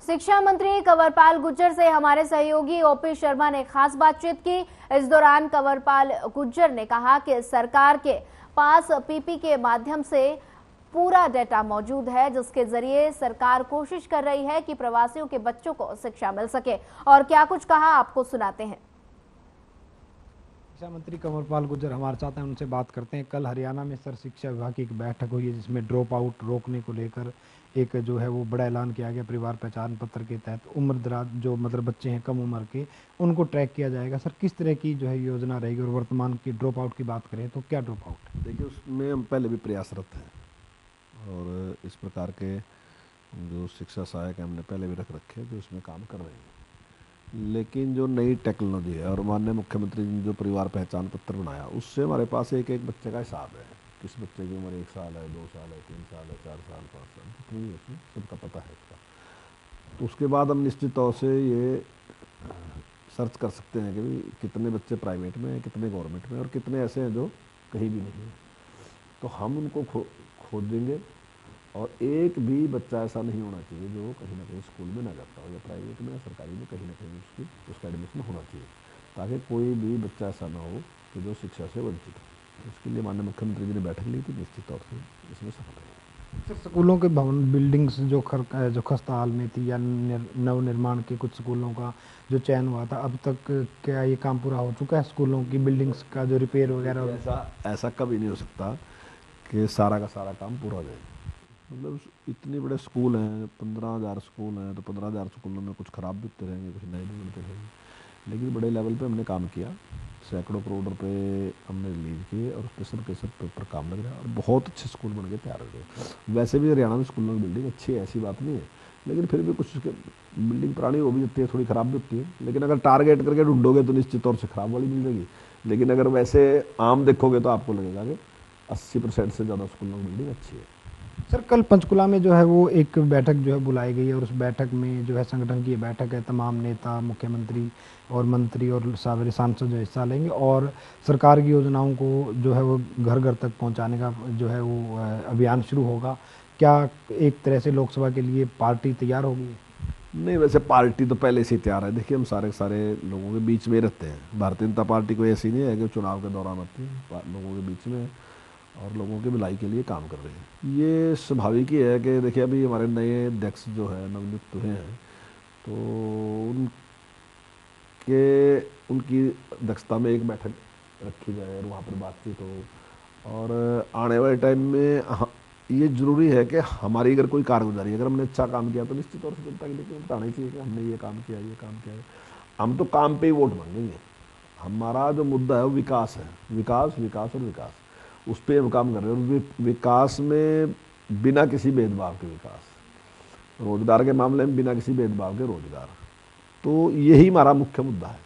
शिक्षा मंत्री कंवरपाल गुर्जर से हमारे सहयोगी ओपी शर्मा ने खास बातचीत की। इस दौरान कंवरपाल गुर्जर ने कहा कि सरकार के पास पीपी के माध्यम से पूरा डेटा मौजूद है, जिसके जरिए सरकार कोशिश कर रही है कि प्रवासियों के बच्चों को शिक्षा मिल सके। और क्या कुछ कहा, आपको सुनाते हैं। शिक्षा मंत्री कंवरपाल गुर्जर हमारे साथ हैं, उनसे बात करते हैं। कल हरियाणा में सर शिक्षा विभाग की एक बैठक हुई है, जिसमें ड्रॉप आउट रोकने को लेकर एक जो है वो बड़ा ऐलान किया गया। परिवार पहचान पत्र के तहत उम्र दराज जो मतलब बच्चे हैं कम उम्र के, उनको ट्रैक किया जाएगा। सर किस तरह की जो है योजना रहेगी? और वर्तमान की ड्रॉप आउट की बात करें तो क्या ड्रॉप आउट? देखिए, उसमें हम पहले भी प्रयासरत हैं और इस प्रकार के जो शिक्षा सहायक हमने पहले भी रख रखे हैं जो उसमें काम कर रहे हैं। लेकिन जो नई टेक्नोलॉजी है और माननीय मुख्यमंत्री ने जो परिवार पहचान पत्र बनाया, उससे हमारे पास एक एक बच्चे का हिसाब है। किस बच्चे की उम्र 1 साल है, 2 साल है, 3 साल है, 4 साल, 5 साल, जितनी भी उसमें सबका पता है इसका। तो उसके बाद हम निश्चित तौर से ये सर्च कर सकते हैं कि भाई कितने बच्चे प्राइवेट में हैं, कितने गवर्नमेंट में, और कितने ऐसे हैं जो कहीं भी नहीं हैं। तो हम उनको खोजेंगे और एक भी बच्चा ऐसा नहीं होना चाहिए जो कहीं ना कहीं स्कूल में ना जाता हो, या प्राइवेट में या सरकारी में कहीं ना कहीं उसका एडमिशन होना चाहिए, ताकि कोई भी बच्चा ऐसा ना हो कि जो शिक्षा से वंचित हो। इसके लिए माननीय मुख्यमंत्री जी ने बैठक ली थी, निश्चित तौर से इसमें सफल रहे। सर स्कूलों के भवन बिल्डिंग्स जो खस्ता हाल में थी, या नव निर्माण के कुछ स्कूलों का जो चयन हुआ था, अब तक क्या ये काम पूरा हो चुका है? स्कूलों की बिल्डिंग्स का जो रिपेयर वगैरह? ऐसा कभी नहीं हो सकता कि सारा का सारा काम पूरा हो जाए। मतलब इतने बड़े स्कूल हैं, 15,000 स्कूल हैं, तो 15,000 स्कूलों में कुछ ख़राब भी होते रहेंगे, कुछ नए भी बनते रहेंगे। लेकिन बड़े लेवल पे हमने काम किया, सैकड़ों करोड़ रुपए हमने रिलीज किए और उस पर सब के सब पर काम लग रहा है और बहुत अच्छे स्कूल बन के तैयार हो गए। वैसे भी हरियाणा में स्कूलों की बिल्डिंग अच्छी है, ऐसी बात नहीं है, लेकिन फिर भी कुछ बिल्डिंग पुरानी हो भी जाती है, थोड़ी ख़राब भी होती है। लेकिन अगर टारगेट करके ढूंढोगे तो निश्चित तौर से ख़राब वाली मिल जाएगी। लेकिन अगर वैसे आम देखोगे तो आपको लगेगा कि 80% से ज़्यादा स्कूलों की बिल्डिंग अच्छी है। सर कल पंचकुला में जो है वो एक बैठक जो है बुलाई गई है, और उस बैठक में जो है संगठन की बैठक है, तमाम नेता, मुख्यमंत्री और मंत्री और सारे सांसद जो हिस्सा लेंगे, और सरकार की योजनाओं को जो है वो घर घर तक पहुंचाने का जो है वो अभियान शुरू होगा। क्या एक तरह से लोकसभा के लिए पार्टी तैयार होगी? नहीं, वैसे पार्टी तो पहले से ही तैयार है। देखिए, हम सारे सारे लोगों के बीच में रहते हैं। भारतीय जनता पार्टी कोई ऐसी नहीं है कि चुनाव के दौरान आती है, लोगों के बीच में और लोगों की भलाई के लिए काम कर रहे हैं। ये स्वाभाविक ही है कि देखिए, अभी हमारे नए अध्यक्ष जो है नवनियुक्त हुए हैं, तो उनकी अध्यक्षता में एक बैठक रखी जाए और वहाँ पर बातचीत हो। और आने वाले टाइम में ये जरूरी है कि हमारी अगर कोई कारगुजारी, अगर हमने अच्छा काम किया तो निश्चित तौर से जनता के लिए बताना ही चाहिए कि हमने ये काम किया, ये काम किया है। हम तो काम पे ही वोट मांगेंगे। हमारा जो मुद्दा है वो विकास है, विकास विकास और विकास, उस पर हम काम कर रहे हैं। और विकास में बिना किसी भेदभाव के विकास, रोजगार के मामले में बिना किसी भेदभाव के रोजगार, तो यही हमारा मुख्य मुद्दा है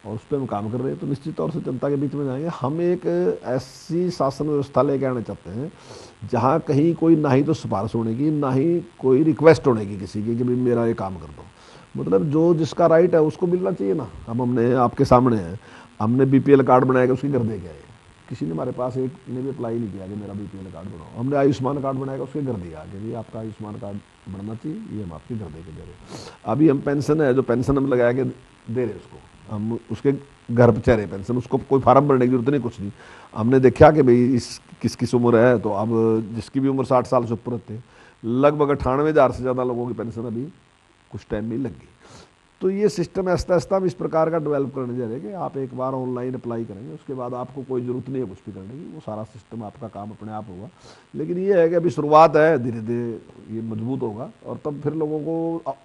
और उस पर हम काम कर रहे हैं। तो निश्चित तौर से जनता के बीच में जाएंगे। हम एक ऐसी शासन व्यवस्था लेके आना चाहते हैं जहाँ कहीं कोई ना ही तो सिफारिश होने की, ना ही कोई रिक्वेस्ट होने की किसी की कि भाई मेरा ये काम कर दो। मतलब जो जिसका राइट है उसको मिलना चाहिए ना। अब हमने आपके सामने है, हमने बीपीएल कार्ड बनाया कि उसके घर दे के आए। किसी ने हमारे पास एक ने भी अप्लाई नहीं किया कि मेरा बीपीएल कार्ड बनाओ। हमने आयुष्मान कार्ड बनाया, उसके घर दिया कि भाई आपका आयुष्मान कार्ड बनना चाहिए, ये हम आपके घर दे के दे रहे। अभी हम पेंशन है, जो पेंशन हम लगा के दे रहे उसको, हम उसके घर पर चेहरे पेंशन, उसको कोई फार्म भरने की जरूरत नहीं, कुछ नहीं। हमने देखा कि भाई इस किस उम्र है, तो अब जिसकी भी उम्र 60 साल से ऊपर रहते हैं, लगभग 98,000 से ज़्यादा लोगों की पेंशन अभी कुछ टाइम में लग गई। तो ये सिस्टम ऐसा ऐसा हम इस प्रकार का डेवलप करने जा रहे हैं कि आप एक बार ऑनलाइन अप्लाई करेंगे, उसके बाद आपको कोई ज़रूरत नहीं है कुछ भी करने की, वो सारा सिस्टम आपका काम अपने आप होगा। लेकिन ये है कि अभी शुरुआत है, धीरे धीरे ये मजबूत होगा और तब फिर लोगों को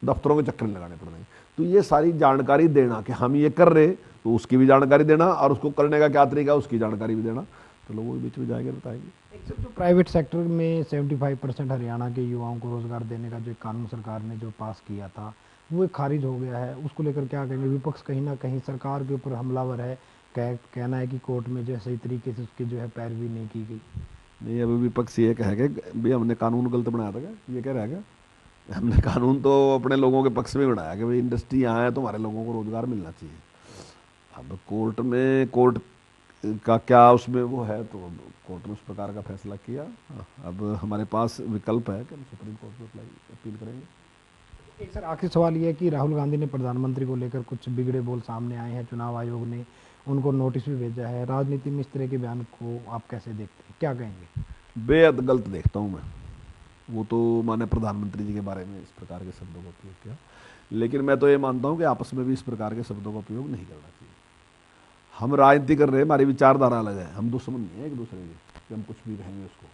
दफ्तरों के चक्कर लगाने पड़ेंगे। तो ये सारी जानकारी देना कि हम ये कर रहे, तो उसकी भी जानकारी देना और उसको करने का क्या तरीका है उसकी जानकारी भी देना, तो लोगों के बीच में जाएंगे, बताएंगे। सर जो प्राइवेट सेक्टर में 75% हरियाणा के युवाओं को रोजगार देने का जो कानून सरकार ने जो पास किया था, वो खारिज हो गया है, उसको लेकर क्या कहेंगे? विपक्ष कहीं ना कहीं सरकार के ऊपर हमलावर है, कहना है कि कोर्ट में जो सही तरीके से उसकी जो है पैरवी नहीं की गई। नहीं, अभी विपक्ष ये कहेगा भाई हमने कानून गलत बनाया था क्या, ये कह रहा है क्या? हमने कानून तो अपने लोगों के पक्ष में बनाया कि भाई इंडस्ट्री यहाँ है तो हमारे लोगों को रोजगार मिलना चाहिए। अब कोर्ट का क्या उसमें वो है, तो कोर्ट ने उस प्रकार का फैसला किया। अब हमारे पास विकल्प है कि हम सुप्रीम कोर्ट में अपील करेंगे। एक सर आखिरी सवाल ये है कि राहुल गांधी ने प्रधानमंत्री को लेकर कुछ बिगड़े बोल सामने आए हैं, चुनाव आयोग ने उनको नोटिस भी भेजा है। राजनीति में इस तरह के बयान को आप कैसे देखते हैं, क्या कहेंगे? बेहद गलत देखता हूँ मैं। वो तो माने प्रधानमंत्री जी के बारे में इस प्रकार के शब्दों का उपयोग किया, लेकिन मैं तो ये मानता हूँ कि आपस में भी इस प्रकार के शब्दों का उपयोग नहीं करना चाहिए। हम राजनीति कर रहे हैं, हमारी विचारधारा अलग है, हम दुश्मन नहीं है एक दूसरे के कि हम कुछ भी कहेंगे उसको।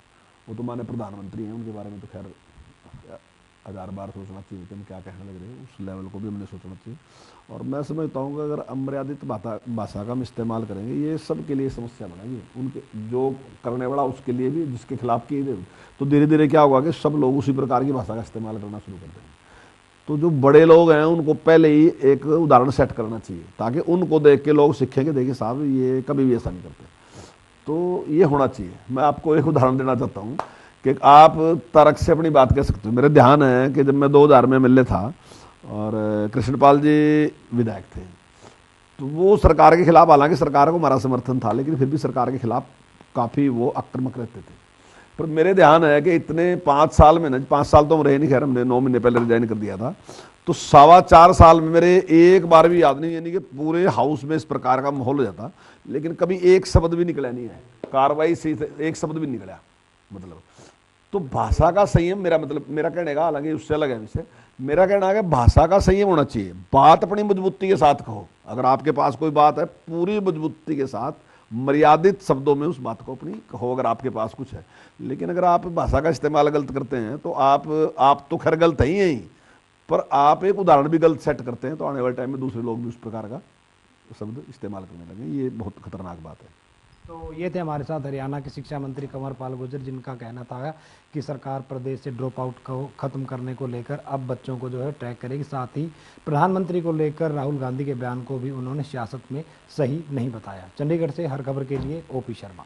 वो तो माने प्रधानमंत्री हैं, उनके बारे में तो खैर 1000 बार सोचना चाहिए कि हम क्या कहने लग रहे हैं, उस लेवल को भी हमने सोचना चाहिए। और मैं समझता हूँ कि अगर अमर्यादित भाषा का हम इस्तेमाल करेंगे, ये सबके लिए समस्या बनेगी, उनके जो करने वाला उसके लिए भी, जिसके खिलाफ की तो धीरे धीरे क्या होगा कि सब लोग उसी प्रकार की भाषा का इस्तेमाल करना शुरू कर देंगे। तो जो बड़े लोग हैं उनको पहले ही एक उदाहरण सेट करना चाहिए, ताकि उनको देख के लोग सीखेंगे, देखिए साहब ये कभी भी ऐसा नहीं करते। तो ये होना चाहिए। मैं आपको एक उदाहरण देना चाहता हूँ कि आप तर्क से अपनी बात कह सकते हो। मेरे ध्यान है कि जब मैं 2000 में एमएलए था और कृष्णपाल जी विधायक थे, तो वो सरकार के खिलाफ, हालांकि सरकार को हमारा समर्थन था, लेकिन फिर भी सरकार के खिलाफ काफ़ी वो आक्रामक रहते थे। पर मेरे ध्यान है कि इतने 5 साल में ना, 5 साल तो हम रहे नहीं, खैर हमने 9 महीने पहले रिजाइन कर दिया था, तो 4.25 साल में मेरे एक बार भी याद नहीं, यानी कि पूरे हाउस में इस प्रकार का माहौल हो जाता, लेकिन कभी एक शब्द भी निकला नहीं है, कार्रवाई से एक शब्द भी निकला। मतलब तो भाषा का संयम, मेरा कहने का, हालांकि उससे अलग है विषय, मेरा कहना है कि भाषा का संयम होना चाहिए। बात अपनी मजबूती के साथ कहो, अगर आपके पास कोई बात है पूरी मजबूती के साथ, मर्यादित शब्दों में उस बात को अपनी कहो, अगर आपके पास कुछ है। लेकिन अगर आप भाषा का इस्तेमाल गलत करते हैं तो आप तो खैर गलत ही हैं, पर आप एक उदाहरण भी गलत सेट करते हैं, तो आने वाले टाइम में दूसरे लोग भी उस प्रकार का शब्द इस्तेमाल करने लगे। ये बहुत खतरनाक बात है। तो ये थे हमारे साथ हरियाणा के शिक्षा मंत्री कंवर पाल गुर्जर, जिनका कहना था कि सरकार प्रदेश से ड्रॉप आउट को खत्म करने को लेकर अब बच्चों को जो है ट्रैक करेगी। साथ ही प्रधानमंत्री को लेकर राहुल गांधी के बयान को भी उन्होंने सियासत में सही नहीं बताया। चंडीगढ़ से हर खबर के लिए ओपी शर्मा।